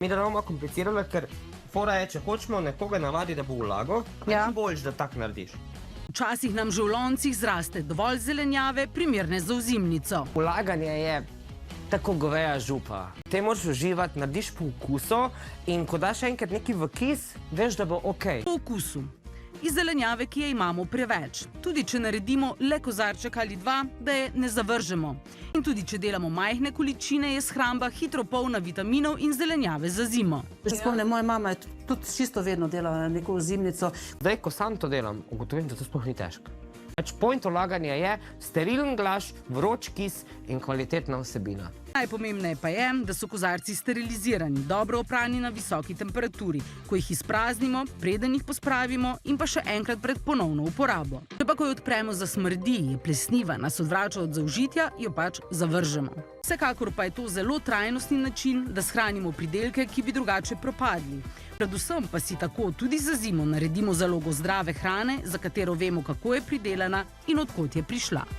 Mi da ne bomo komplicirali, ker fora je, če hočemo nekoga navaditi, da bo vlagal, je boljš, da tak narediš. Včasih nam že v loncih zraste dovolj zelenjave, primerne za ozimnico. Vlaganje je tako goveja župa. Te moraš uživati, narediš po okusu in ko daš enkrat nekaj v kis, veš, da bo okej. Po okusu. Iz zelenjave, ki je imamo preveč. Tudi če naredimo le kozarček ali dva, da je ne zavržemo. In tudi če delamo majhne količine, je shramba hitro polna vitaminov in zelenjave za zimo. Spomnim, moja mama je tudi čisto vedno delala neko ozimnico. Zdaj, ko sam to delam, ugotovim, da to sploh ni težko. Point vlaganja je sterilen glaš, vroč kis in kvalitetna vsebina. Najpomembneje pa je, da so kozarci sterilizirani, dobro oprani na visoki temperaturi, ko jih izpraznimo, preden jih pospravimo in pa še enkrat pred ponovno uporabo. Če pa ko jo odpremo zasmrdi, je plesniva, nas odvrača od zaužitja, jo pač zavržemo. Vsekakor pa je to zelo trajnostni način, da shranimo pridelke, ki bi drugače propadli. Predvsem pa si tako tudi za zimo naredimo zalogo zdrave hrane, za katero vemo, kako je pridelana in od kod je prišla.